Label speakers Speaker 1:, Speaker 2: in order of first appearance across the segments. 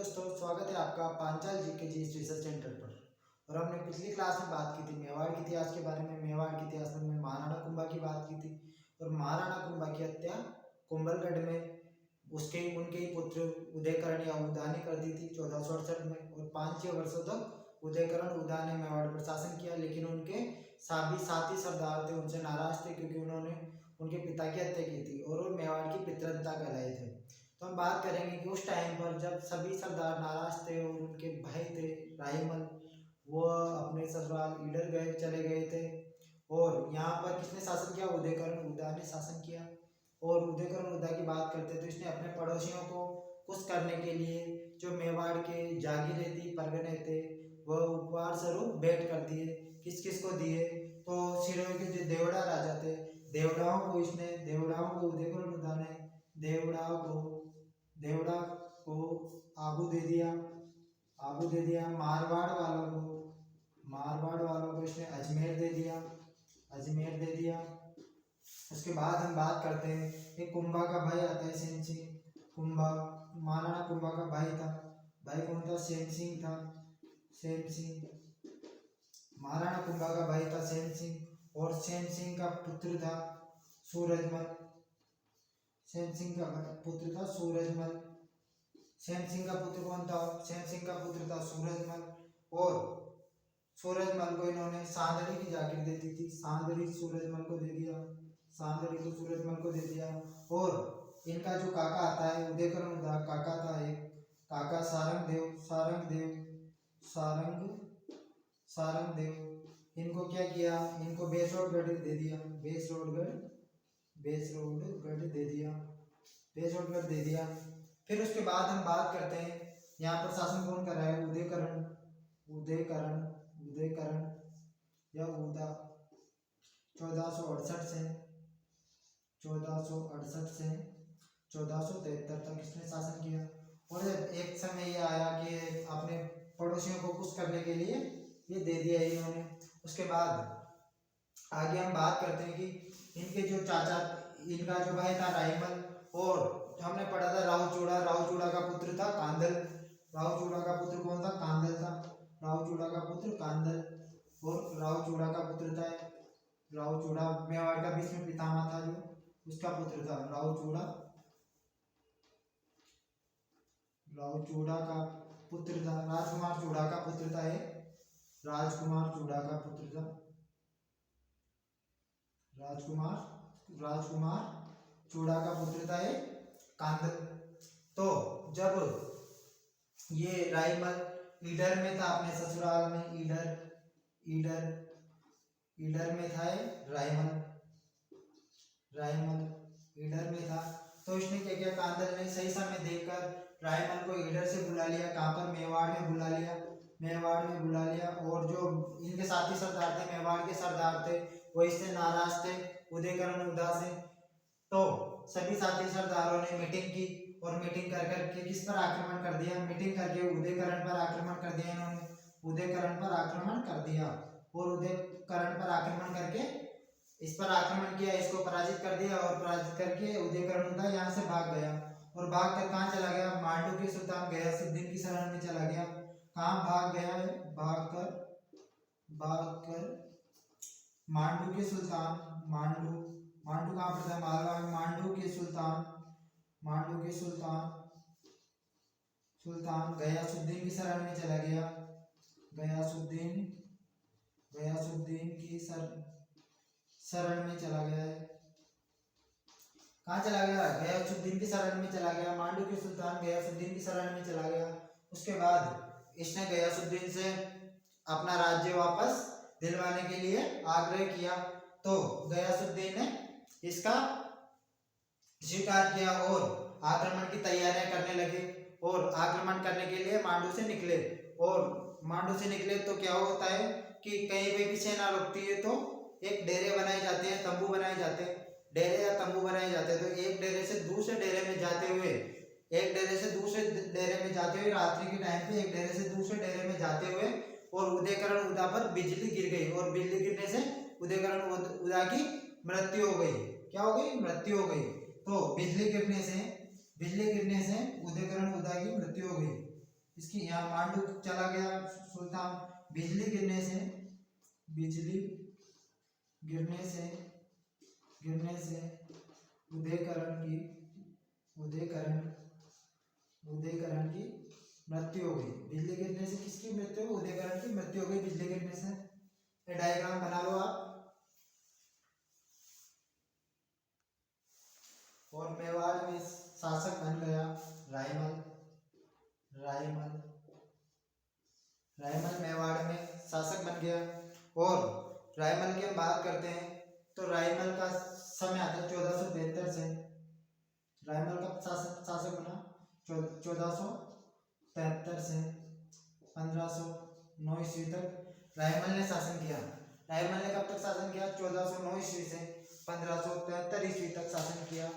Speaker 1: दोस्तों, स्वागत है आपका पांचाल जीके जी रिसर्च सेंटर पर। और हमने पिछली क्लास में बात की थी मेवाड़ के इतिहास के बारे में। मेवाड़ के इतिहास में महाराणा कुंभा की बात की थी और महाराणा कुंभा की हत्या कुंभलगढ़ में उसके उनके ही पुत्र उदयकरण या उदा ने कर दी थी 1468 में। और 5-6 वर्षों तक उदयकरण उदा ने मेवाड़ पर शासन किया, लेकिन उनके साथी सरदार थे उनसे नाराज थे क्योंकि उन्होंने उनके पिता की हत्या की थी और वो मेवाड़ की पितृसत्ता कहलाए थे। तो हम बात करेंगे कि उस टाइम पर जब सभी सरदार नाराज थे और उनके भाई थे राईमल, वो अपने ससुराल ईडर चले गए थे। और यहाँ पर किसने शासन किया? उदयकरण उदा ने शासन किया। और उदयकरण उदा की बात करते तो इसने अपने पड़ोसियों को खुश करने के लिए जो मेवाड़ के जागीरे थी परगने थे वह उपहार स्वरूप भेंट कर दिए। किस किस को दिए? तो सिरोही के जो देवड़ा राजा थे देवड़ाओं को उदयकरण उदा ने देवड़ा को आबू दे दिया। मारवाड़ वालों को इसने अजमेर दे दिया। उसके बाद हम बात करते हैं कि कुंभा का भाई आता है सेन सिंह। महाराणा कुंभा का भाई था। भाई कौन था? सेन सिंह। महाराणा कुंभा का भाई था सेन सिंह और सेन सिंह का पुत्र था सूरजमल। सेन सिंह का पुत्र कौन था? सेन सिंह का पुत्र था सूरजमल। और सूरजमल को इन्होंने सांदड़ी की जागीर दे दी थी। सांदड़ी सूरजमल को दे दिया। और इनका जो काका आता है उदयकरण उदा, काका था एक काका सारंगदेव। इनको क्या किया? इनको बेसरोडगढ़ दे दिया। फिर उसके बाद हम बात करते हैं यहाँ पर शासन कौन कर रहा है? उदयकरण या उदा 1468 से 1473 तक इसने शासन किया। और एक समय ये आया कि अपने पड़ोसियों को खुश करने के लिए ये दे दिया इन्होंने। उसके बाद आगे हम बात करते हैं कि इनके जो चाचा, इनका जो भाई था राईमल, और हमने पढ़ा था रावचूड़ा का पुत्र था कांदल। रावचूड़ा का पुत्र कौन था? कांदल था। रावचूड़ा का पुत्र कांदल। और रावचूड़ा मेवाड़ का भीष्म पितामह था, जो उसका पुत्र था रावचूड़ा का पुत्र था। राजकुमार चूड़ा का पुत्र था कांदल। तो जब ये राईमल ईडर में था अपने ससुराल में, ईडर में था राईमल ईडर में था, तो इसने क्या किया? कांदल ने सही समय देखकर राईमल को ईडर से बुला लिया। कहाँ पर? मेवाड़ में बुला लिया। और जो इनके साथी सरदार थे, मेवाड़ के सरदार थे, वो इससे नाराज थे उदयकरण उदा से। तो सभी साथी सरदारों ने मीटिंग की और मीटिंग करके किस पर आक्रमण कर दिया? मीटिंग करके उदयकरण पर आक्रमण कर दिया इन्होंने। उदयकरण पर आक्रमण कर दिया और उदयकरण पर आक्रमण करके इस पर आक्रमण किया, इसको पराजित कर दिया। और पराजित करके उदयकरण उदा यहाँ से भाग गया। और भाग कर कहाँ चला गया? मांडू के सुल्तान गयासुद्दीन की शरण में चला गया। कहाँ भाग गया? भाग कर मांडू के सुल्तान, मांडू कहाँ पर था? मालवा में। मांडू के सुल्तान गयासुद्दीन की शरण में चला गया। गयासुद्दीन की शरण में चला गया है। कहाँ चला गया? गयासुद्दीन की शरण में चला गया। मांडू के सुल्तान गयासुद्दीन की शरण में चला गया। उसके बाद इसने गयासुद्दीन से अपना राज्य वापस दिलवाने के लिए आग्रह किया, तो गयासुद्दीन ने इसका स्वीकार किया और आक्रमण की तैयारियां करने लगे। और आक्रमण करने के लिए मांडू से निकले तो क्या होता है कि कहीं पे भी सेना रुकती है तो एक डेरे बनाए जाते हैं, तंबू बनाए जाते हैं, डेरे या तंबू बनाए जाते हैं। तो एक डेरे से दूसरे डेरे में जाते हुए रात्रि के टाइम पे एक डेरे से दूसरे डेरे में जाते हुए और उदयकरण उदा पर बिजली गिर गई और बिजली गिरने से उदयकरण उदा की मृत्यु हो गई। क्या हो गई? मृत्यु हो गई। तो बिजली गिरने से उदयकरण उदा की मृत्यु हो गई। इसकी यहाँ मांडू चला गया सुल्तान। बिजली गिरने से बिजली गिरने से उदयकरण की मृत्यु हो गई। बिजली गिरने से किसकी मृत्यु? उदयकरण की मृत्यु हो गई बिजली गिरने से। ये डायग्राम बना लो आप। और मेवाड़ में शासक बन गया रायमल। मेवाड़ में शासक बन गया। और रायमल की हम बात करते हैं तो रायमल का समय आता है 1473 से। रायमल का शासक बना 1473 से 1509 ईस्वी तक रायमल ने शासन किया। रायमल ने कब तक शासन किया? 1409 ईस्वी से 1573 ईस्वी तक शासन किया।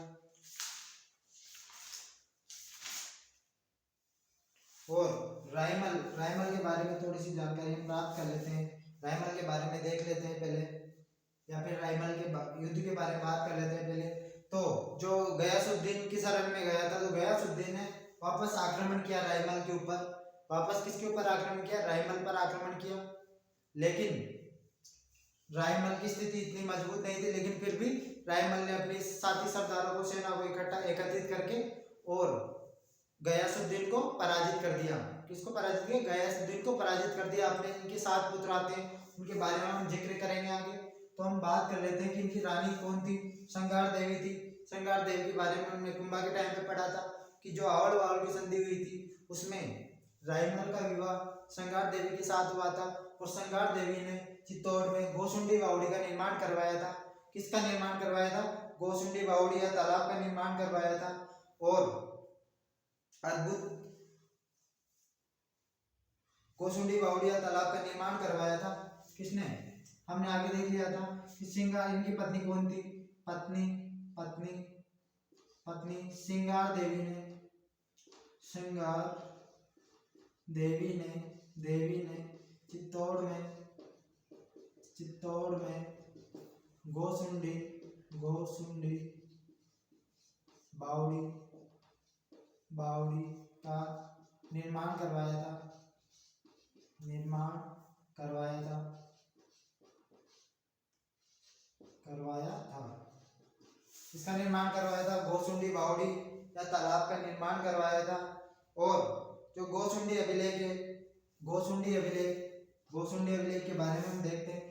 Speaker 1: और रायमल के बारे में थोड़ी सी जानकारी हम प्राप्त कर लेते हैं। रायमल के बारे में देख लेते हैं पहले, या फिर रायमल के युद्ध के बारे में बात कर लेते हैं पहले। तो जो गयासुद्दीन की शरण में गया था, तो गयासुद्दीन ने वापस आक्रमण किया रायमल के ऊपर। वापस किसके ऊपर आक्रमण किया? रायमल पर आक्रमण किया। लेकिन रायमल की स्थिति इतनी मजबूत नहीं थी, लेकिन फिर भी रायमल ने अपने साथी सरदारों को, सेना को एकत्रित करके और गयासुद्दीन को पराजित कर दिया। किसको पराजित किया? गयासुद्दीन को पराजित कर दिया। अपने इनके 7 पुत्र आते हैं, उनके बारे में हम जिक्र करेंगे आगे। तो हम बात कर लेते हैं कि इनकी रानी कौन थी? संगार देवी थी। संगार देवी के बारे में हमने कुंभा के टाइम पे पढ़ा था कि जो आवड़ वावड़ की संधि हुई थी उसमें रायमल का विवाह संगार देवी के साथ हुआ था। और संगार देवी ने चित्तौड़ में गोसुंडी बावड़ी का निर्माण करवाया था। किसका निर्माण करवाया था? गोसुंडी बावड़ी या तालाब का निर्माण करवाया था। और अद्भुत गोसुंडी बावड़ी या तालाब का निर्माण करवाया था। किसने? हमने आगे देख लिया था कि सिंगार, इनकी पत्नी कौन थी? पत्नी सिंगार देवी ने चित्तौड़ में गोसुंडी बावड़ी का निर्माण करवाया था। इसका निर्माण करवाया था, गोसुंडी बावड़ी या तालाब का निर्माण करवाया था। और जो गोसुंडी अभिलेख है, गोसुंडी अभिलेख के बारे में हम देखते हैं।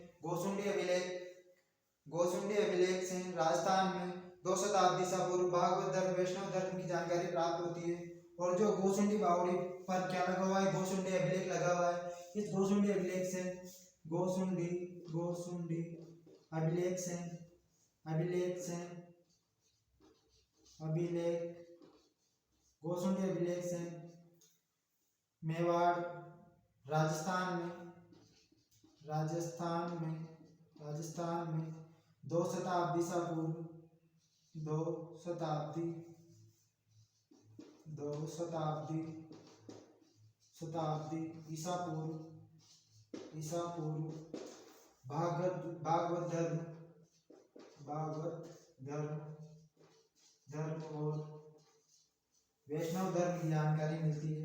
Speaker 1: गोसुंडी अभिलेख से राजस्थान में 2 शताब्दी ईसा पूर्व भागवत धर्म, वैष्णव धर्म की जानकारी प्राप्त होती है। और जो गोसुंडी बावड़ी पर क्या लगा हुआ है? गोसुंडी अभिलेख लगा हुआ है। इस गोसुंडी अभिलेख से गोसुंडी अभिलेख से मेवाड़ राजस्थान में 2 शताब्दी ईसा पूर्व 2 शताब्दी ईसा पूर्व भागवत धर्म और वैष्णव धर्म की जानकारी मिलती है।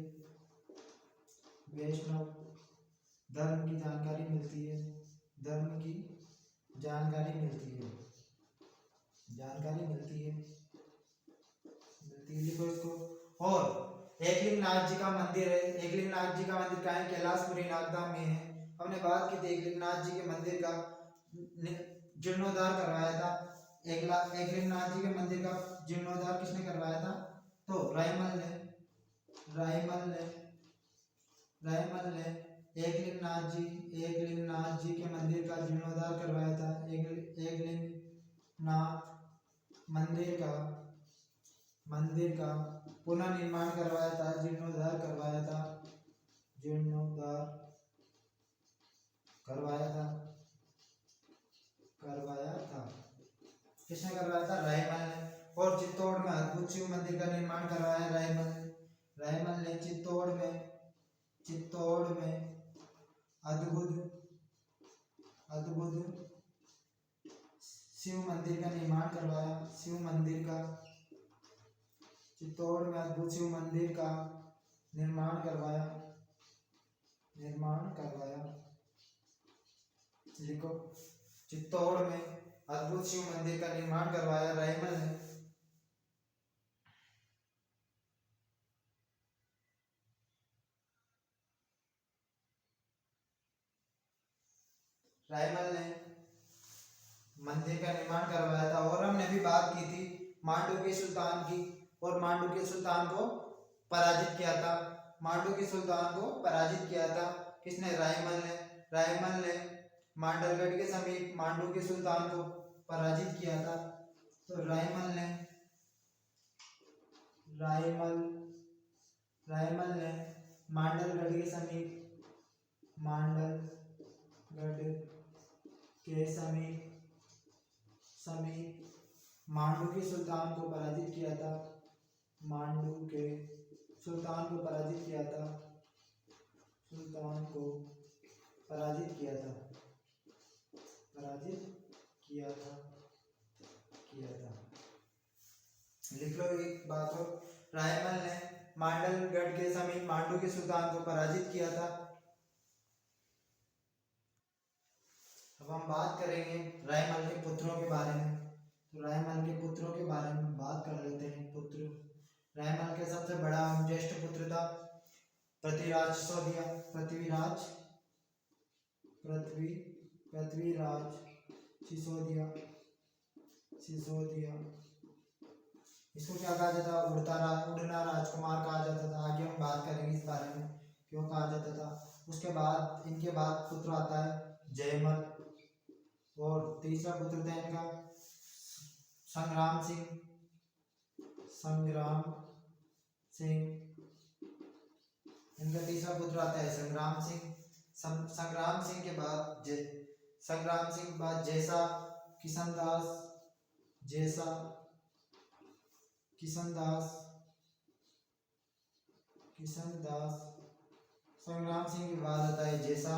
Speaker 1: लिखो इसको। और एकलिंगनाथ जी का मंदिर है। एकलिंगनाथ जी का मंदिर कहाँ है? कैलाशपुरी नागधाम में है। हमने बात की थी एकलिंगनाथ जी के मंदिर का जीर्णोद्धार करवाया था। एकलिंगनाथ जी के मंदिर का जीर्णोद्धार किसने करवाया था? तो रायमल ने एकलिंगनाथ जी के मंदिर का जीर्णोद्धार करवाया था। एकलिंगनाथ मंदिर का पुनर्निर्माण करवाया था, जीर्णोद्धार करवाया था। किसने करवाया था? रायमल ने। और चित्तौड़ में अद्भुत शिव मंदिर का निर्माण करवाया रायमल ने। चित्तौड़ में अद्भुत शिव मंदिर का निर्माण करवाया। चित्तौड़ में अद्भुत शिव मंदिर का निर्माण करवाया, निर्माण करवाया। लिखो, चित्तौड़ में अद्भुत शिव मंदिर का निर्माण करवाया रायमल ने। रायमल ने मंदिर का निर्माण करवाया था। और हमने भी बात की थी मांडू सुल्तान की, और मांडू के सुल्तान को पराजित किया था। मांडू के सुल्तान को पराजित किया था किसने? रायमल ने। रायमल ने मांडलगढ़ के समीप मांडू के सुल्तान को पराजित किया था। तो रायमल ने मांडलगढ़ के समीप, मांडलगढ़ के समीप मांडू के सुल्तान को पराजित किया था। मांडू के सुल्तान को पराजित किया था। सुल्तान को पराजित किया था। पराजित किया था। लिख लो एक बात हो, रायमल ने मांडलगढ़ के समीप मांडू के सुल्तान को पराजित किया था। अब हम बात करेंगे रायमल के पुत्रों के बारे में। तो रायमल के पुत्रों के बारे में बात कर लेते हैं। पुत्र, रायमल के सबसे बड़ा ज्येष्ठ पुत्र था पृथ्वीराज सिसोदिया। पृथ्वीराज सिसोदिया। इसको क्या कहा जाता था? उड़ना राजकुमार कहा जाता था। आगे हम बात करेंगे इस बारे में क्यों कहा जाता था। उसके बाद इनके बाद पुत्र आता है जयमल, और तीसरा पुत्र था इनका संग्राम सिंह। इनका तीसरा पुत्र आता है संग्राम सिंह। संग्राम सिंह के बाद जैसा किशनदास। संग्राम सिंह के बाद आता है जैसा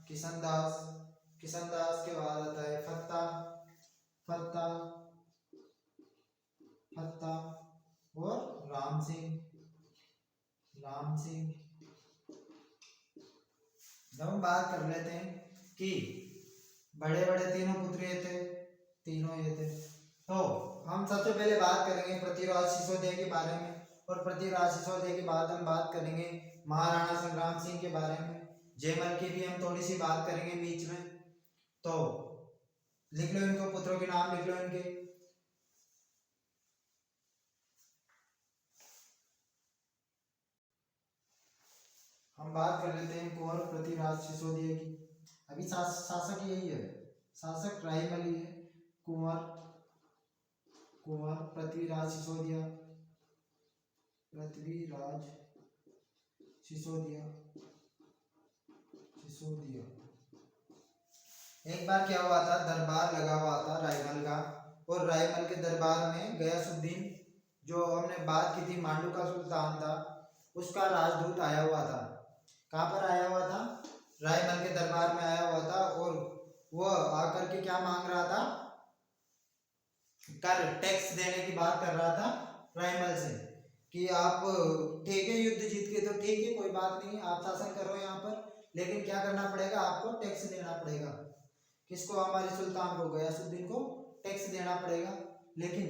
Speaker 1: किशनदास। के बाद आता है फत्ता और राम सिंह। जब हम बात कर लेते हैं कि बड़े तीनों पुत्र ये थे, तो हम सबसे पहले बात करेंगे पृथ्वीराज सिसोदिया के बारे में, और पृथ्वीराज सिसोदिया के बाद हम बात करेंगे महाराणा संग्राम सिंह के बारे में। जयमल की भी हम थोड़ी सी बात करेंगे बीच में। तो लिख लो इनको, पुत्रों के नाम लिख लो इनके। हम बात कर लेते हैं कुंवर पृथ्वीराज सिसोदिया की। अभी शासक यही है, शासक रायमल ही है। कुंवर पृथ्वीराज सिसोदिया। एक बार क्या हुआ था, दरबार लगा हुआ था रायमल का, और रायमल के दरबार में गयासुद्दीन, जो हमने बात की थी मांडू का सुल्तान था, उसका राजदूत आया हुआ था। कहाँ पर आया हुआ था? रायमल के दरबार में आया हुआ था, और वह आकर के क्या मांग रहा था? कर, टैक्स देने की बात कर रहा था रायमल से कि आप ठीक है युद्ध जीत के तो ठीक है, कोई बात नहीं, आप शासन करो यहाँ पर, लेकिन क्या करना पड़ेगा? आपको टैक्स देना पड़ेगा। किसको? हमारे सुल्तान को, गयासुद्दीन को टैक्स देना पड़ेगा। लेकिन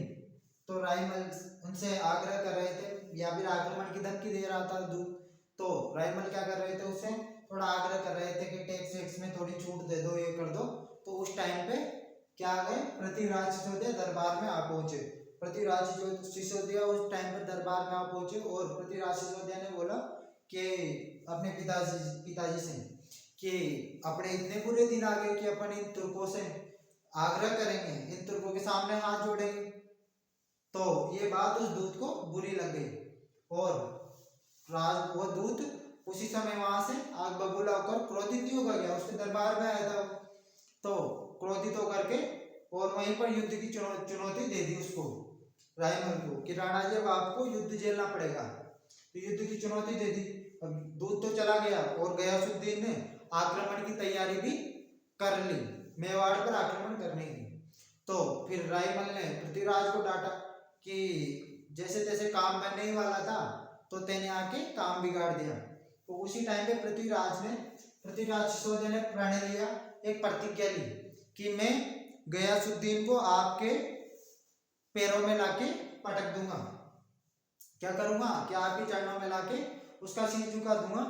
Speaker 1: तो रायमल उनसे आग्रह कर रहे थे, या फिर आक्रमण की धमकी दे रहा था दूत। तो रायमल क्या कर रहे थे? उससे थोड़ा आग्रह कर रहे थे कि टैक्स में थोड़ी छूट दे दो, ये कर दो। तो उस टाइम पे क्या आ गए? पृथ्वीराज सिसोदिया दरबार में आ पहुंचे। पृथ्वीराज सिसोदिया उस टाइम पर दरबार में आ पहुंचे, और पृथ्वीराज सिसोदिया ने बोला कि अपने पिताजी से कि अपने इतने बुरे दिन आ गए कि अपन इन तुर्कों से आग्रह करेंगे, इन तुर्कों के सामने हाथ जोड़ेंगे। तो ये बात उस दूत को बुरी लग गई, और वो दूत उसी समय वहां से आग बबूला होकर क्रोधित भी होकर गया, उसके दरबार में आया था। तो क्रोधित होकर के और वहीं पर युद्ध की चुनौती दे दी उसको, रायमल को, कि राणा जी अब आपको युद्ध झेलना पड़ेगा। तो युद्ध की चुनौती दे दी। अब दूत तो चला गया, और गयासुद्दीन ने आक्रमण की तैयारी भी कर ली, मेवाड़ पर आक्रमण करने की। तो फिर रायमल ने पृथ्वीराज को डांटा कि जैसे तैसे काम बनने ही वाला था, तो तेने आके काम बिगाड़ दिया। तो उसी टाइम पे पृथ्वीराज सिसोदिया ने प्रण लिया, एक प्रतिज्ञा ली कि मैं गयासुद्दीन को आपके पैरों में लाके पटक दूंगा, क्या करूंगा कि आपके चरणों में लाके उसका सिर झुका दूंगा।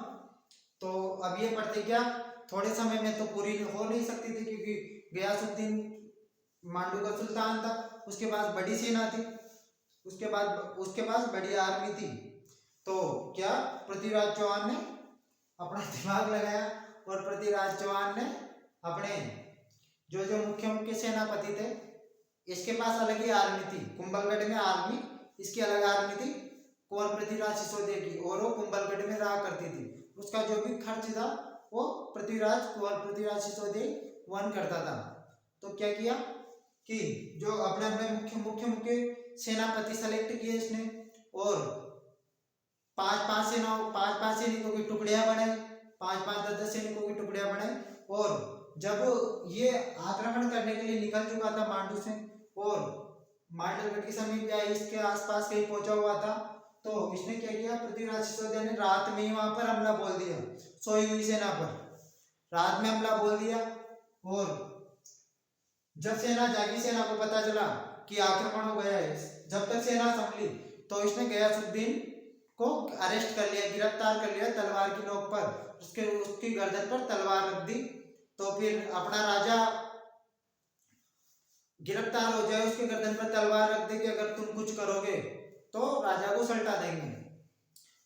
Speaker 1: तो अब ये प्रतिज्ञा थोड़े समय में तो पूरी हो नहीं सकती थी, क्योंकि गयासुद्दीन मांडू का सुल्तान था, उसके पास बड़ी सेना थी, उसके पास बड़ी आर्मी थी। तो क्या पृथ्वीराज चौहान ने अपना दिमाग लगाया और पृथ्वीराज चौहान ने अपने जो मुख्य सेनापति थे, इसके पास अलग ही आर्मी थी, कुंभलगढ़ में आर्मी, इसकी अलग आर्मी थी कौन, पृथ्वीराज सिसोदिया की, और वो कुंभलगढ़ में रहा करती थी। उसका जो भी खर्च था वो पृथ्वीराज सिसोदिया वहन करता था। तो क्या किया कि जो अपने अपने मुख्य सेनापति सेलेक्ट किए इसने, और पांच सैनिकों की टुकड़ियां बनाई, 5-5 सैनिकों की टुकड़ियां बनाई। और जब ये आक्रमण करने के लिए निकल चुका था मांडू से और मांडलगढ़ के समीप या इसके आसपास कहीं पहुंचा हुआ था, तो इसने क्या किया, पृथ्वीराज सिसोदिया ने रात में ही वहां पर हमला बोल दिया, सोई हुई सेना पर रात में हमला बोल दिया। और जब सेना को पता चला कि आक्रमण हो गया है, जब तक सेना संभली तो इसने गयासुद्दीन को अरेस्ट कर लिया, गिरफ्तार कर लिया तलवार की नोक पर, उसकी गर्दन पर तलवार रख दी। तो फिर अपना राजा गिरफ्तार हो जाए, उसके गर्दन पर तलवार रख दे कि अगर तुम कुछ करोगे तो राजा को सल्टा देंगे।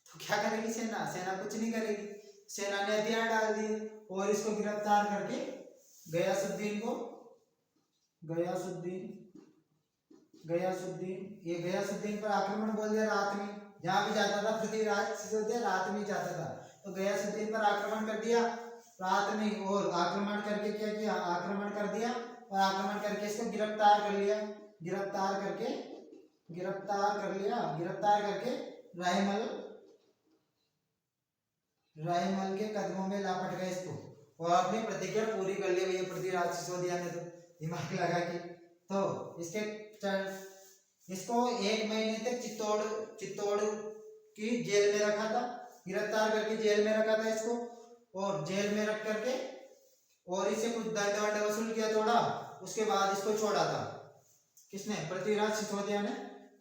Speaker 1: तो क्या करेगी सेना कुछ नहीं करेगी। सेना ने हथियार डाल दिए और इसको गिरफ्तार करके गयासुद्दीन पर आक्रमण बोल दिया रात में, जहां भी जाता था पृथ्वीराज सिसोदिया रात में जाता था, तो गयासुद्दीन पर आक्रमण कर दिया रात में। और आक्रमण करके क्या किया, आक्रमण कर दिया और आक्रमण करके इसको गिरफ्तार कर लिया, गिरफ्तार करके रायमल के कदमों में लापट गए इसको, और अपनी प्रतिज्ञा पूरी कर ली भैया पृथ्वीराज सिसोदिया ने तो दिमाग लगा के। तो इसको 1 महीने तक चित्तौड़ की जेल में रखा था, गिरफ्तार करके जेल में रखा था इसको, और जेल में रख करके और इससे कुछ दंड वंड वसूल किया थोड़ा, उसके बाद इसको छोड़ा था। किसने, पृथ्वीराज सिसोदिया ने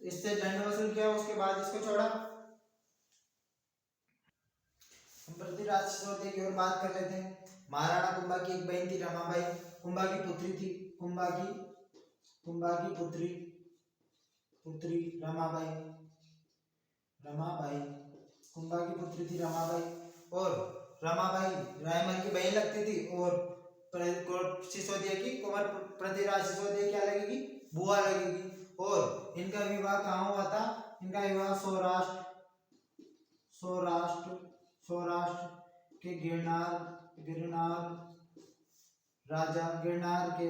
Speaker 1: इससे दंड वसूल किया, उसके बाद इसको छोड़ा। हम पृथ्वीराज सिसोदिया की और बात कर लेते हैं। महाराणा कुंभा की एक बहन थी रमाबाई, कुंभा की पुत्री थी, कुंभा की पुत्री रमाबाई, कुंभा की पुत्री थी रमाबाई। और रमाबाई रायमल की बहन लगती थी, और सिसोदिया की कुंवर पृथ्वीराज सिसोदिया क्या लगेगी, बुआ लगेगी। और इनका विवाह कहाँ हुआ था, इनका विवाह सौराष्ट्र के गिरनार के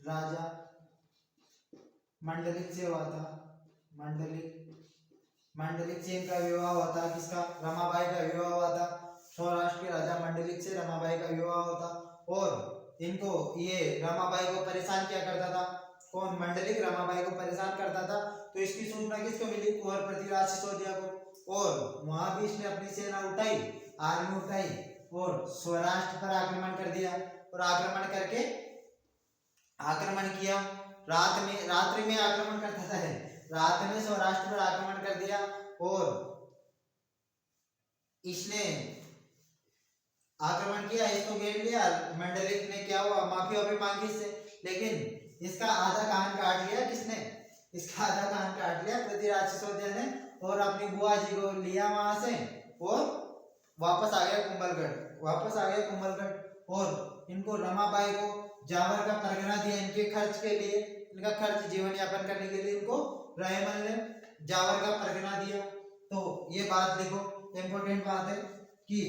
Speaker 1: राजा मंडलिक से हुआ था। मंडलिक से इनका विवाह हुआ था, किसका, रमाबाई का विवाह हुआ था। सौराष्ट्र के राजा मंडलिक से रमाबाई का विवाह हुआ था। और इनको ये रमाबाई को परेशान किया करता था, कौन, मंडलिक रमाबाई को परेशान करता था। तो इसकी सूचना किसको मिली, कुंवर पृथ्वीराज सिसोदिया को। और वहां भी इसने अपनी सेना उठाई, आर्मी उठाई और सौराष्ट्र पर आक्रमण कर दिया। और आक्रमण किया, रात्रि में आक्रमण करता था, रात में सौराष्ट्र पर आक्रमण कर दिया। और इसने आक्रमण किया, इसको घेर लिया। मंडलिक ने क्या हुआ, माफी मांगी इससे, लेकिन इसका आधा कान काट लिया, किसने, इसका आधा कान काट लिया पृथ्वीराज सिसोदिया ने, और अपनी बुआ जी को लिया वहां से और वापस आ गया कुंभलगढ़। और इनको रमाबाई को जावर का परगना दिया, इनके खर्च के लिए, इनका खर्च जीवन यापन करने के लिए इनको रायमल ने जावर का परगना दिया। तो ये बात देखो, इंपॉर्टेंट बात है कि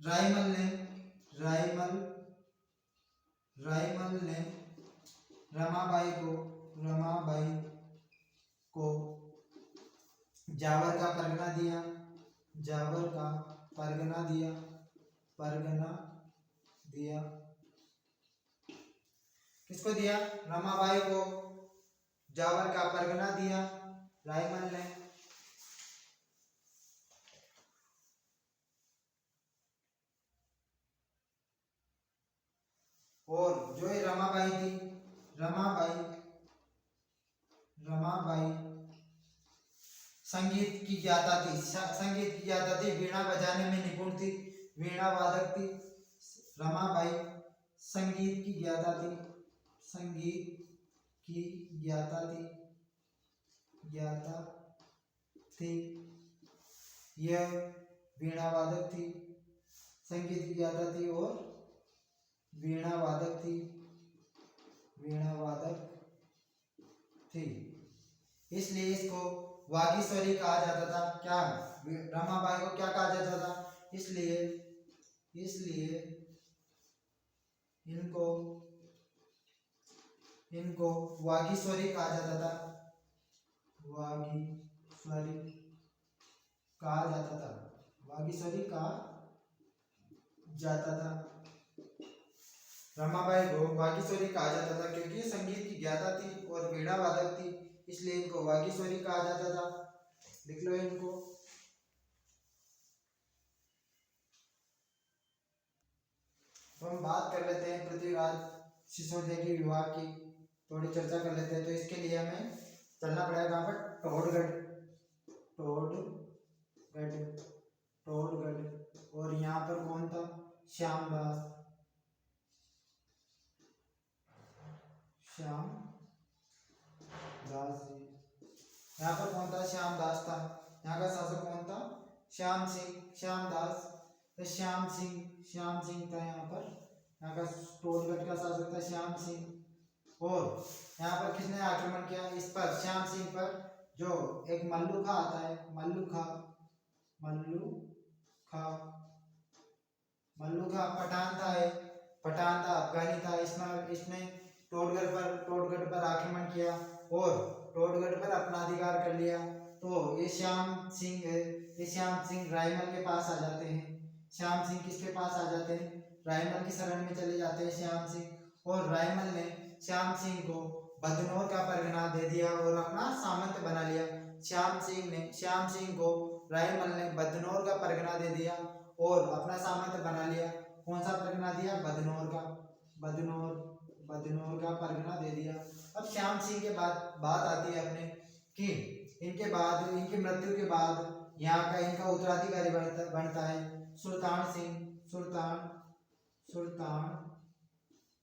Speaker 1: रायमल ने रमाबाई को जावर का परगना दिया। किसको दिया, रमाबाई को जावर का परगना दिया रायमल ने। रमाबाई थी, रमाबाई संगीत की ज्ञाता थी, वीणा बजाने में निपुण थी, वीणा वादक थी। रमाबाई संगीत की ज्ञाता थी, यह वीणा वादक थी, संगीत की ज्ञाता थी और वीणा वादक थी। इसलिए इसको वागीश्वरी कहा जाता था। क्या रमाबाई को क्या कहा जाता था? इसलिए इनको वागीश्वरी कहा जाता था, रमाबाई को वागीश्वरी कहा जाता था क्योंकि संगीत की ज्ञाता थी और वीणा वादक थी, इसलिए इनको वागीश्वरी कहा जाता था। लिख लो इनको। तो हम बात कर लेते हैं पृथ्वीराज सिसोदिया के विवाह की, थोड़ी चर्चा कर लेते हैं। तो इसके लिए हमें चलना पड़ेगा कहाँ पर? टोडगढ़। और यहाँ पर कौन था? श्यामदास जी। यहाँ पर कौन था? श्यामदास था। यहाँ का शासक कौन था? श्यामदास। श्याम सिंह था यहाँ पर। यहाँ का टोडगढ़ का शासक था श्याम सिंह। और यहाँ पर किसने आक्रमण किया इस पर? श्याम सिंह पर। जो एक मल्लूखा आता है, मल्लूखा पठान था, अफगानी था। इसने टोडगढ़ पर आक्रमण किया और टोडगढ़ पर अपना अधिकार कर लिया। तो ये श्याम सिंह रायमल के पास आ जाते हैं। श्याम सिंह किसके पास आ जाते हैं? रायमल की शरण में चले जाते हैं श्याम सिंह। और रायमल ने श्याम सिंह को बदनौर का परगना दे दिया और अपना सामंत बना लिया। श्याम सिंह को रायमल ने बदनौर का परगना दे दिया और अपना सामंत बना लिया। कौन सा परगना दिया? बदनौर का परगना दे दिया। अब श्याम सिंह के बाद बात आती है अपने कि इनके मृत्यु के बाद यहाँ का इनका उत्तराधिकारी बनता है सुल्तान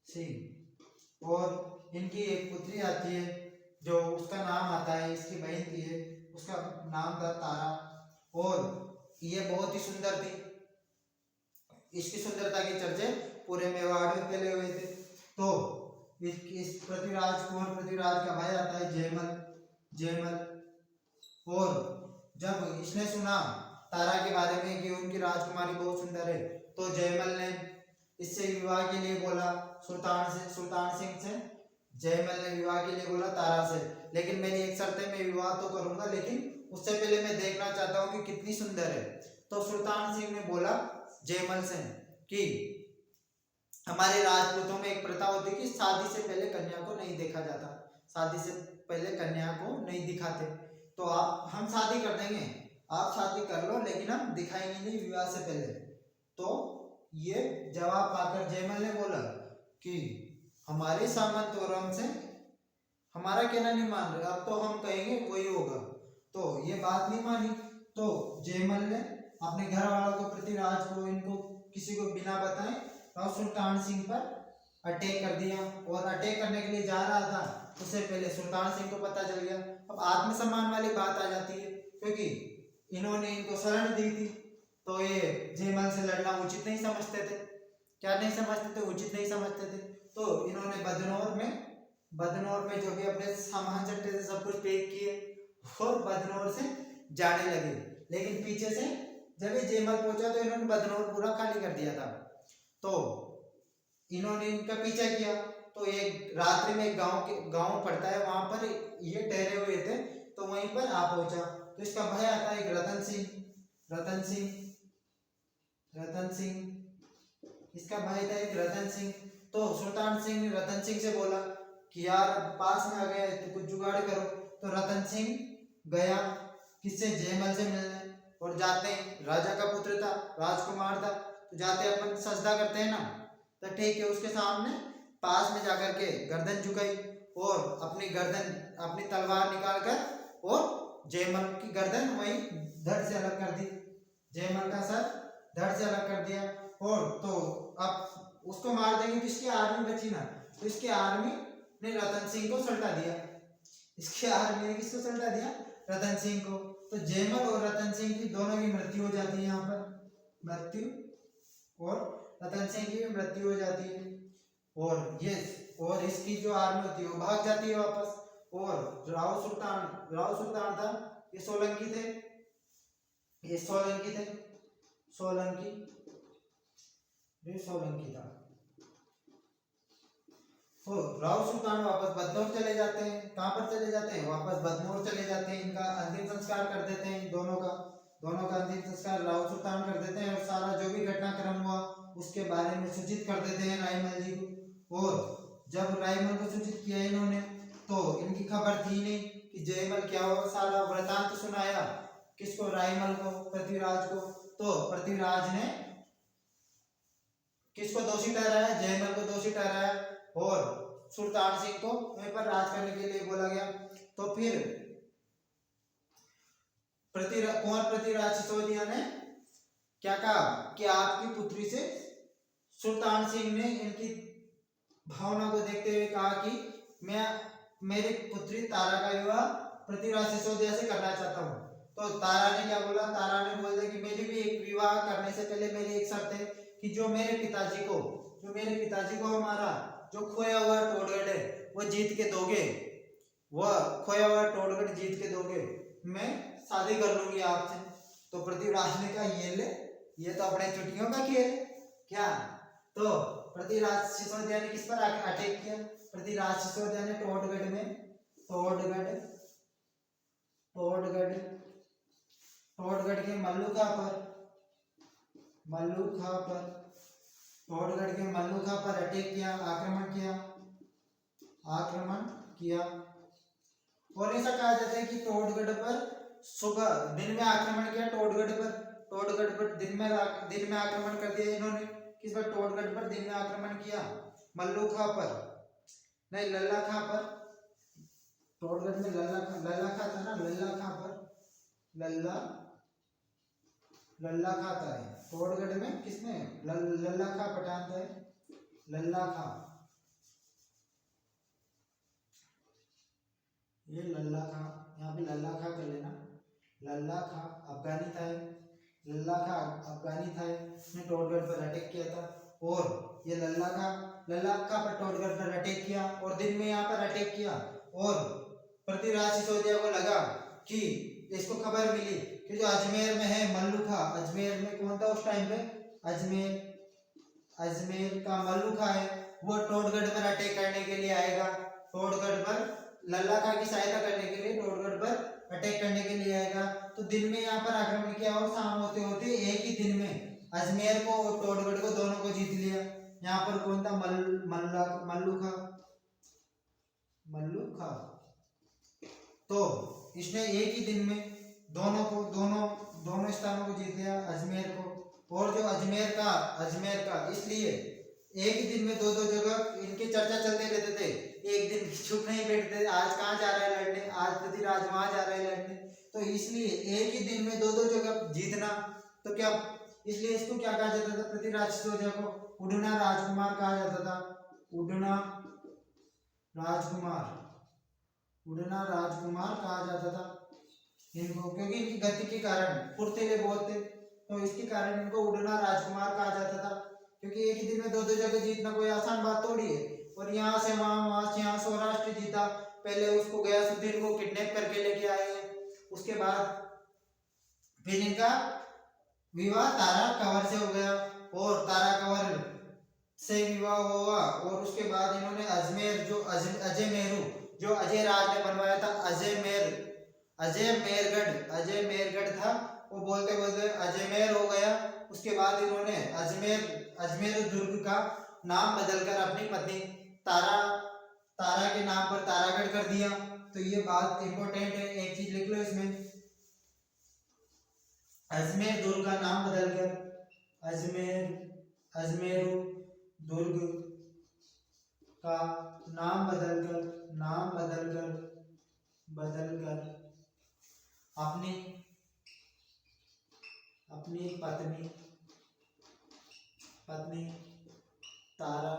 Speaker 1: सिंह। और इनकी एक पुत्री आती है जो उसका नाम आता है, इसकी बहन थी, उसका नाम था तारा। और ये बहुत ही सुंदर थी। इसकी सुंदरता के चर्चे पूरे मेवाड़ में फैले हुए थे। तो इस पृथ्वीराज का भाई आता है जयमल। और जब इसने सुना तारा के बारे में कि उनकी राजकुमारी बहुत सुंदर है, तो जयमल ने इससे विवाह के लिए बोला सुल्तान सिंह से। जयमल ने विवाह के लिए बोला तारा से, लेकिन मेरी एक शर्त है, मैं विवाह तो करूंगा लेकिन उससे पहले मैं देखना चाहता हूँ कि कितनी सुंदर है। तो सुल्तान सिंह ने बोला जयमल से कि हमारे राजपूतों में एक प्रथा होती कि शादी से पहले कन्या को नहीं देखा जाता, शादी से पहले कन्या को नहीं दिखाते। तो हम शादी कर देंगे, आप शादी कर लो, लेकिन हम दिखाएंगे नहीं विवाह से पहले। तो ये जवाब पाकर जयमल ने बोला कि हमारे सामंत और हमसे हमारा कहना नहीं मान रहे, अब तो हम कहेंगे वही होगा। तो ये बात नहीं मानी। तो जयमल ने अपने घर वालों को, पृथ्वीराज को, इनको किसी को बिना बताए और सुल्तान सिंह पर अटैक कर दिया। और अटैक करने के लिए जा रहा था, उससे पहले सुल्तान सिंह को पता चल गया। अब आत्मसम्मान वाली बात आ जाती है, क्योंकि इन्होंने इनको शरण दी थी, तो ये जयमल से लड़ना उचित नहीं समझते थे। क्या नहीं समझते थे? उचित नहीं समझते थे। तो इन्होंने बदनौर में जो भी अपने सामान चट्टे से सब कुछ पैक किए और बदनौर से जाने लगे। लेकिन पीछे से जब ये जयमल पहुंचा तो इन्होंने बदनौर पूरा खाली कर दिया था। तो इन्होंने इनका पीछा किया। तो एक रात्रि में एक गांव पड़ता है, वहां पर ये ठहरे हुए थे, तो वहीं पर आ पहुंचा। तो इसका भाई आता है एक रतन सिंह। इसका भाई था एक रतन सिंह। तो सुल्तान सिंह ने रतन सिंह से बोला कि यार पास में आ गया है, तो कुछ जुगाड़ करो। तो रतन सिंह गया किससे? जयमल से मिलने। और जाते हैं, राजा का पुत्र था, राजकुमार था, तो जाते अपन सजदा करते हैं ना, तो ठीक है, उसके सामने पास में जाकर के गर्दन झुकाई और अपनी तलवार निकाल कर और जयमल की गर्दन वही धड़ से अलग कर दी, जयमल का सर धड़ से अलग कर दिया। और तो अब उसको मार देंगे तो इसकी आर्मी बची ना, तो इसकी आर्मी ने रतन सिंह को सल्टा दिया, इसकी आर्मी ने किसको सल्टा दिया, रतन सिंह को। तो जयमल और रतन सिंह की दोनों की मृत्यु हो जाती है, यहाँ पर मृत्यु, और रतन सिंह की भी मृत्यु हो जाती है। और इसकी जो आर्मी होती है वो भाग जाती है वापस। और राव सुल्तान था, ये सोलंकी थे, ये सोलंकी थे, सोलंकी था। तो राव सुल्तान वापस बदनौर चले जाते हैं। कहाँ पर चले जाते हैं, वापस बदनौर चले जाते हैं। इनका अंतिम संस्कार कर देते हैं, दोनों का अंतिम संस्कार राव सुल्तान कर देते हैं। और सारा जो भी घटनाक्रम हुआ उसके बारे में सूचित कर देते हैं रायमल जी को। और जब रायमल को सूचित किया इन्होंने, तो इनकी खबर थी नहीं कि जयमल क्या हुआ। सारा वृतांत सुनाया किसको, रायमल को, पृथ्वीराज को। तो पृथ्वीराज ने किसको दोषी ठहराया, जयमल को दोषी ठहराया और सुल्तान सिंह को वहीं पर राज करने के लिए बोला गया। तो फिर कुंवर पृथ्वीराज सिसोदिया ने क्या कहा कि आपकी पुत्री से, सुल्तान सिंह ने इनकी भावना को देखते हुए कहा कि मैं मेरी पुत्री तारा का विवाह पृथ्वीराज सिसोदिया से करना चाहता हूँ। तो तारा ने क्या बोला, तारा ने बोल दिया कि मेरी भी एक विवाह करने से पहले मेरी एक शर्त है कि जो मेरे पिताजी को हमारा जो खोया हुआ टोडगढ़ है वो जीत के दोगे, वह खोया हुआ टोडगढ़ जीत के दोगे, मैं शादी कर लूंगी आपसे। तो पृथ्वीराज ने कहा ये ले, ये तो अपने चुटियों का खेल है क्या। तो पृथ्वीराज सिसोदिया ने किस पर अटैक किया, पृथ्वीराज सिसोदिया ने टोडगढ़ में, टोडगढ़ के मल्लुखा पर अटैक किया, आक्रमण किया। और ऐसा कहा जाता है कि टोडगढ़ पर सुबह दिन में आक्रमण किया, टोडगढ़ पर दिन में आक्रमण कर दिया इन्होंने। किस पर, टोडगढ़ पर दिन में आक्रमण किया, मल्लुखा पर नहीं, लल्लाखा पर। टोडगढ़ में लल्लाखा था ना, लल्लाखा था। टोडगढ़ में किसने, लल्लाखा पठान था, लल्लाखा, ये लल्लाखा, यहाँ पे लल्लाखा कर लेना, लल्लाखा अफगानी था, ने टोडगढ़ पर अटैक किया था। और ये लल्लाखा पर टोडगढ़ पर अटैक किया और दिन में यहाँ पर अटैक किया। और पृथ्वीराज सिसोदिया को लगा कि इसको खबर मिली कि जो अजमेर में है मल्लुखा, अजमेर में कौन था उस टाइम पे, अजमेर का मल्लुखा है, वो टोडगढ़ पर अटैक करने के लिए आएगा, टोडगढ़ पर लल्लाखा की सहायता करने के लिए टोडगढ़ पर अटैक करने के लिए आएगा। तो दिन में यहाँ पर आक्रमण किया और शाम होते होते एक ही दिन में अजमेर को और टोडगढ़ को दोनों को जीत लिया। यहाँ पर कौन था, मल्लुखा। तो इसने एक ही दिन में दोनों स्थानों को जीत लिया, अजमेर को। और जो अजमेर का इसलिए एक ही दिन में दो जगह इनकी चर्चा चलते रहते थे, एक दिन चुप नहीं बैठते, आज कहाँ जा रहा है लड़ने, आज पृथ्वीराज वहां जा रहा है लड़ने। तो इसलिए एक ही दिन में दो जगह जीतना, तो क्या इसलिए इसको क्या कहा जाता था, पृथ्वीराज सिसोदिया को उड़ना राजकुमार कहा जाता था, उड़ना राजकुमार कहा जाता था इनको, क्योंकि इनकी गति के कारण फुर्तीले बहुत थे, तो इसके कारण इनको उड़ना राजकुमार कहा जाता था। क्योंकि एक ही दिन में दो जगह जीतना कोई आसान बात थोड़ी है। और यहाँ से वहां से यहाँ सौराष्ट्र जीता, पहले उसको गयासुद्दीन को किडनैप करके लेके आए हैं, उसके बाद फिर इनका विवाह तारा कंवर से हो गया और तारा कंवर से विवाह हुआ। और उसके बाद इन्होंने अजमेर जो अजय राज ने बनवाया था, अजयमेरगढ़ था, वो बोलते बोलते अजमेर हो गया। उसके बाद इन्होंने अजमेर दुर्ग का नाम बदलकर अपनी पत्नी तारा के नाम पर तारागढ़ कर दिया। तो ये बात इंपॉर्टेंट है, एक चीज लिख लो इसमें, अजमेर दुर्ग का नाम बदलकर अजमेर दुर्ग का नाम बदलकर अपनी पत्नी तारा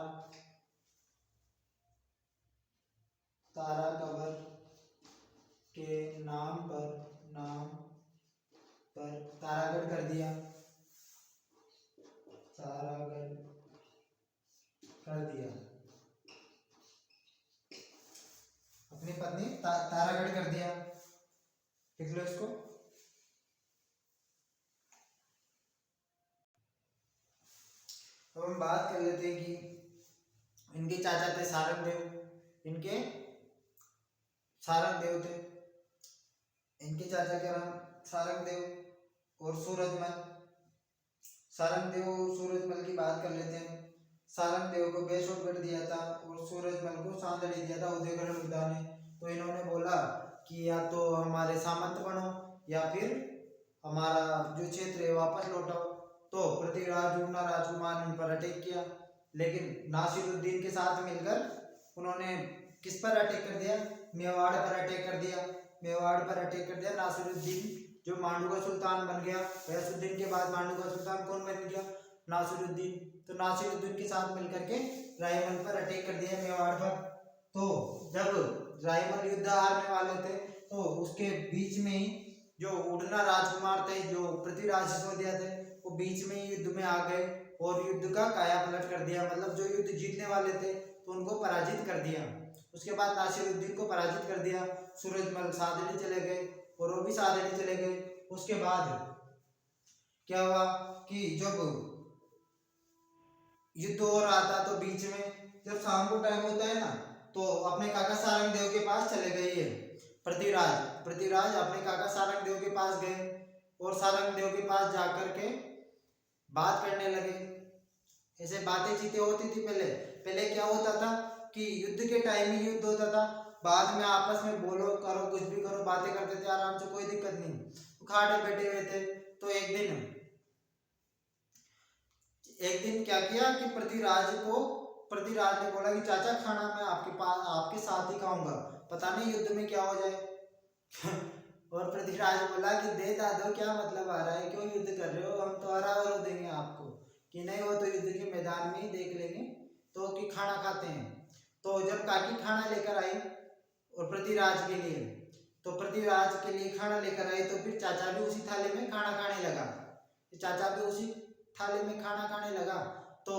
Speaker 1: कंवर के नाम पर तारागढ़ कर दिया। अपनी पत्नी तारागढ़ कर दिया। लिख लो इसको। अब हम बात कर लेते हैं कि इनके चाचा थे सारंगदेव। इनके चाचा का नाम सारंगदेव और सूरजमल। सारंगदेव और सूरजमल की बात कर लेते हैं। सारंगदेव को बेसोटगढ़ दिया था और सूरजमल को सांदड़ी दिया था उदयगढ़ मुद्दा ने। तो इन्होंने बोला कि या तो हमारे सामंत बनो या फिर हमारा जो क्षेत्र है वापस लौटाओ। तो पृथ्वीराज उड़ना राजकुमार ने उन पर अटैक किया, लेकिन नासिरुद्दीन के साथ मिलकर उन्होंने किस पर अटैक कर दिया? मेवाड़ पर अटैक कर दिया। नासिरुद्दीन जो मांडू का सुल्तान बन गया। गयासुद्दीन के बाद मांडू का सुल्तान कौन बन गया? नासिरुद्दीन। तो नासिरुद्दीन के साथ मिलकर के रायमल पर अटैक कर दिया, मेवाड़ पर। तो जब रायमल युद्ध हारने वाले थे तो उसके बीच में ही जो उड़ना राजकुमार थे, जो पृथ्वीराज सिसोदिया थे, वो बीच में ही युद्ध में आ गए और युद्ध का काया पलट कर दिया। मतलब जो युद्ध जीतने वाले थे तो उनको पराजित कर दिया। उसके बाद नासिरुद्दीन को पराजित कर दिया। सूरजमल सादड़ी चले गए और वो भी सादड़ी चले गए। उसके बाद क्या हुआ कि जब युद्ध हो रहा था तो बीच में जब शाम को टाइम होता है ना, तो अपने काका सारंगदेव के पास चले गए। ये पृथ्वीराज अपने काका सारंगदेव के पास गए और सारंगदेव के पास जाकर के बात करने लगे। ऐसे बातें चीतें होती थी पहले क्या होता था कि युद्ध के टाइम ही युद्ध होता था, बाद में आपस में बोलो करो कुछ भी करो, बातें करते थे आराम से, कोई दिक्कत नहीं। खाट पे बैठे हुए थे। तो एक दिन क्या किया कि पृथ्वीराज ने बोला कि चाचा खाना मैं आपके साथ ही खाऊंगा, पता नहीं युद्ध में क्या हो जाए। और पृथ्वीराज बोला कि दे दादो क्या मतलब आ रहा है, क्यों युद्ध कर रहे हो, हम तो हरा देंगे आपको। कि नहीं वो तो युद्ध के मैदान में ही देख लेंगे, तो कि खाना खाते हैं। तो जब काकी खाना लेकर आई और पृथ्वीराज के लिए खाना लेकर आई, तो फिर चाचा भी उसी थाली में खाना खाने लगा। तो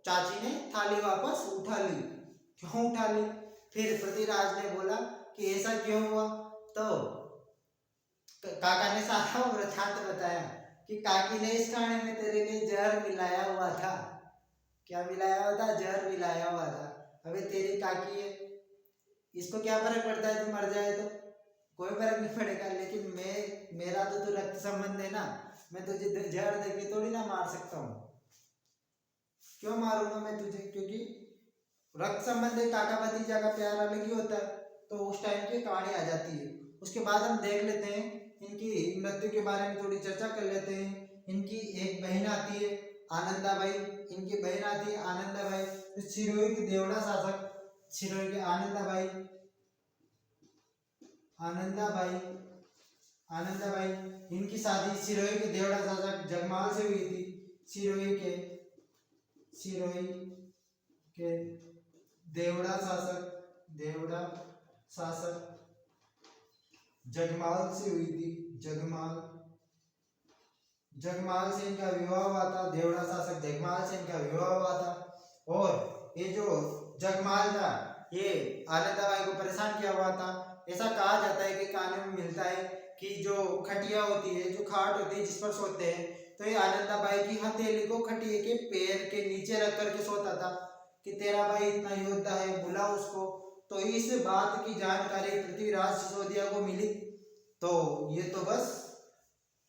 Speaker 1: चाची ने थाली वापस उठा ली। क्यों उठा ली? फिर पृथ्वीराज ने बोला कि ऐसा क्यों हुआ? तो काका ने सारा वृत्तांत बताया कि काकी ने इस खाने में तेरे लिए जहर मिलाया हुआ था। क्या मिलाया हुआ था? जहर मिलाया हुआ था। अबे तेरी काकी है, इसको क्या फर्क पड़ता है तू मर जाए तो? कोई फर्क नहीं पड़ेगा। लेकिन मेरा तो रक्त संबंध है ना, मैं तुझे जहर देके थोड़ी ना मार सकता हूँ। क्यों मारूंगा मैं तुझे? क्योंकि रक्त संबंध है, काका भतीजा का प्यार अलग ही होता है। तो उस टाइम की कहानी आ जाती है। उसके बाद हम देख लेते हैं इनकी मृत्यु के बारे में, थोड़ी चर्चा कर लेते हैं। इनकी एक बहन आती है आनंदाबाई। सिरोही की देवड़ा शासक सिरोही के आनंदाबाई इनकी शादी सिरोही के देवड़ा शासक जगमाल से हुई थी। सिरोही के देवड़ा शासक जगमाल से हुई थी। जगमाल से इनका विवाह हुआ था। देवड़ा शासक जगमाल से इनका विवाह हुआ था। और ये जो जगमाल था ये आनंदाबाई को परेशान किया हुआ था। ऐसा कहा जाता है कि कहानी में मिलता है कि जो खटिया होती है, जो खाट होती है जिस पर सोते हैं, तो ये आनंदाबाई की हथेली को खटिया के पैर के नीचे रख करके सोता था कि तेरा भाई इतना योद्धा है, बुला उसको। तो इस बात की जानकारी पृथ्वीराज सिसोदिया को मिली। तो ये तो बस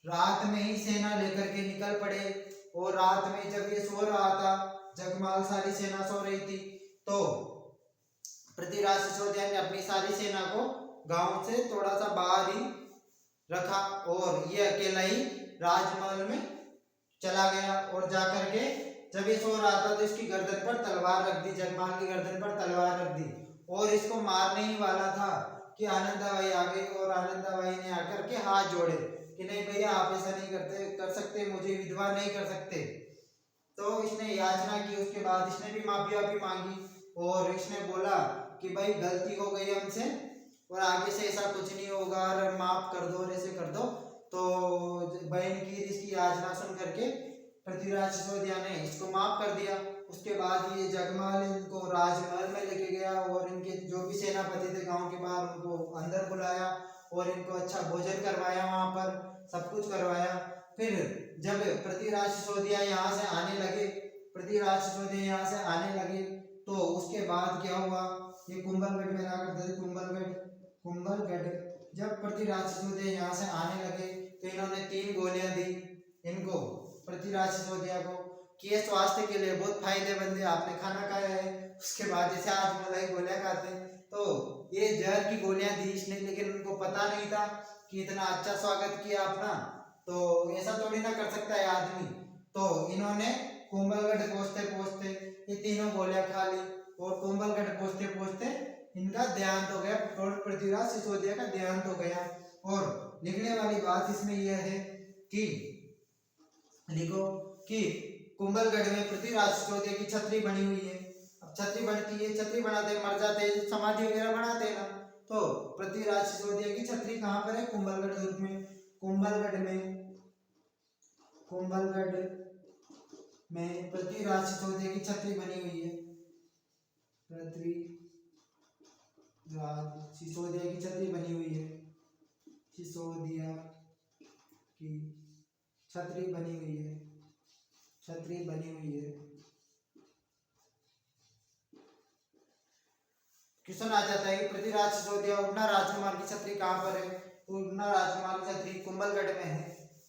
Speaker 1: रात में ही सेना लेकर के निकल पड़े। और रात में जब ये सो रहा था, जगमाल सारी सेना सो रही थी, तो पृथ्वीराज सिसोदिया ने अपनी सारी सेना को गांव से थोड़ा सा बाहर ही रखा और ये अकेला ही राजमहल में चला गया और जाकर के जब ये सो रहा था तो इसकी गर्दन पर तलवार रख दी, जगमाल की गर्दन पर तलवार रख दी और इसको मारने ही वाला था कि आनंदाबाई आ गई और आनंदाबाई ने आकर के हाथ जोड़े कि नहीं भैया आप ऐसा नहीं कर सकते, मुझे विधवा नहीं कर सकते। तो इसने याचना की, उसके बाद इसने भी माफी मांगी और इसने बोला कि भाई गलती हो गई हमसे और आगे से ऐसा कुछ नहीं होगा और माफ कर दो और ऐसे कर दो। तो बहन की इसकी याचना सुन करके पृथ्वीराज सिसोदिया ने इसको माफ कर दिया। उसके बाद ये जगमाल इनको राजमहल में लेके गया और इनके जो भी सेनापति थे गांव के बाहर उनको अंदर बुलाया और इनको अच्छा भोजन करवाया, वहां पर सब कुछ करवाया। फिर जब पृथ्वीराज सिसोदिया यहाँ से आने लगे तो उसके बाद क्या हुआ, ये कुंभलगढ़ में रहा करते थे, कुंभलगढ़ जब पृथ्वीराज सिसोदिया यहाँ से आने लगे तो इन्होंने 3 गोलियां दी इनको, पृथ्वीराज सिसोदिया को, कि ये स्वास्थ्य के लिए बहुत फायदेमंद है, आपने खाना खाया है। उसके बाद जैसे आज मलाई गोलियां खाते हैं तो ये जहर की गोलियां दी इसने, लेकिन उनको पता नहीं था कि इतना अच्छा स्वागत किया अपना, तो ऐसा थोड़ी ना कर सकता है आदमी। तो इन्होंने कुंभलगढ़ पहुंचते पहुंचते ये तीनों गोलियां खा ली और कुंभलगढ़ पहुंचते पहुंचते इनका देहांत हो गया, पृथ्वीराज सिसोदिया का देहांत हो गया। और लिखने वाली बात इसमें यह है कि लिखो कि कुंभलगढ़ में पृथ्वीराज सिसोदिया की छतरी बनी हुई है। अब छतरी बनती है, छतरी बनाते मर जाते, समाधि वगैरह बनाते ना, तो पृथ्वीराज सिसोदिया की छतरी कहाँ पर है, कुंभलगढ़ दुर्ग में। कुंभलगढ़ में पृथ्वीराज सिसोदिया की छतरी बनी हुई है, पृथ्वीराज सिसोदिया की छतरी बनी हुई है, सिसोदिया की छतरी बनी हुई है, छतरी बनी हुई है। क्वेश्चन आ जाता है कि पृथ्वीराज सिसोदिया उड़ना राजकुमार की छतरी कहाँ पर है, उड़ना राजकुमार की छतरी कुंभलगढ़ में है,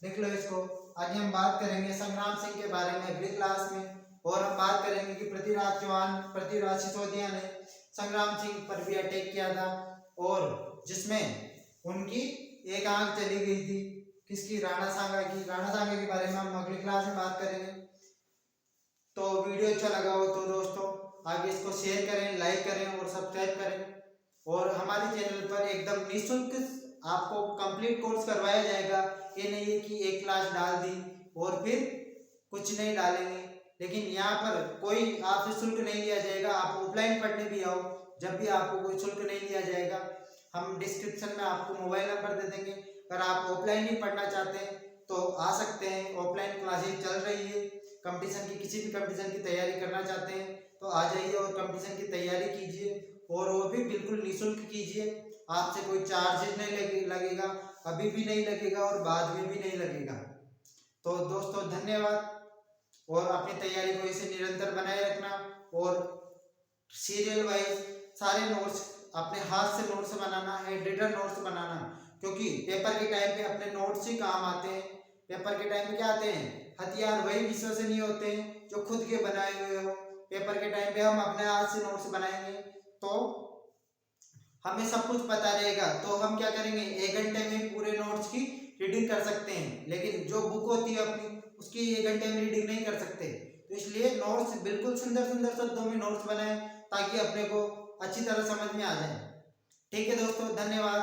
Speaker 1: लिख लो इसको। आगे हम बात करेंगे संग्राम सिंह के बारे में अगली क्लास में, और हम बात करेंगे कि पृथ्वीराज सिसोदिया ने संग्राम सिंह पर भी अटैक किया था और जिसमें उनकी एक आंख चली गई थी, किसकी, राणा सांगा के बारे में हम अगली क्लास में बात करेंगे। तो वीडियो अच्छा लगा हो तो दोस्तों आगे इसको शेयर करें, लाइक करें और सब्सक्राइब करें। और हमारे चैनल पर एकदम निःशुल्क आपको कंप्लीट कोर्स करवाया जाएगा। ये नहीं है कि एक क्लास डाल दी और फिर कुछ नहीं डालेंगे, लेकिन यहाँ पर कोई आपसे शुल्क नहीं लिया जाएगा। आप ऑफलाइन पढ़ने भी आओ, जब भी आपको कोई शुल्क नहीं लिया जाएगा। हम डिस्क्रिप्शन में आपको मोबाइल नंबर दे देंगे, अगर आप ऑफलाइन ही पढ़ना चाहते हैं तो आ सकते हैं। ऑफलाइन क्लासेज चल रही है, कंपटीशन की किसी भी कंपटीशन की तैयारी करना चाहते हैं तो आ जाइए और कंपटीशन की तैयारी कीजिए, और वो भी बिल्कुल निःशुल्क कीजिए। आपसे कोई चार्जेस नहीं लगेगा, अभी भी नहीं लगेगा और बाद में भी नहीं लगेगा। तो दोस्तों धन्यवाद, और अपनी तैयारी को इसे निरंतर बनाए रखना और सीरियल वाइज सारे नोट्स अपने हाथ से नोट्स बनाना, एडिटर नोट्स बनाना, क्योंकि पेपर के टाइम पे अपने नोट्स ही काम आते हैं। पेपर के टाइम पे क्या आते हैं, हथियार वही विश्वसनीय होते हैं जो खुद के बनाए हुए हो। पेपर के टाइम पे हम अपने हाथ से नोट्स बनाएंगे तो हमें सब कुछ पता रहेगा, तो हम क्या करेंगे, 1 घंटे में पूरे नोट्स की रीडिंग कर सकते हैं, लेकिन जो बुक होती है अपनी उसकी 1 घंटे में रीडिंग नहीं कर सकते। तो इसलिए नोट्स बिल्कुल सुंदर सुंदर शब्दों में नोट्स बनाएं ताकि अपने को अच्छी तरह समझ में आ जाए। ठीक है दोस्तों, धन्यवाद।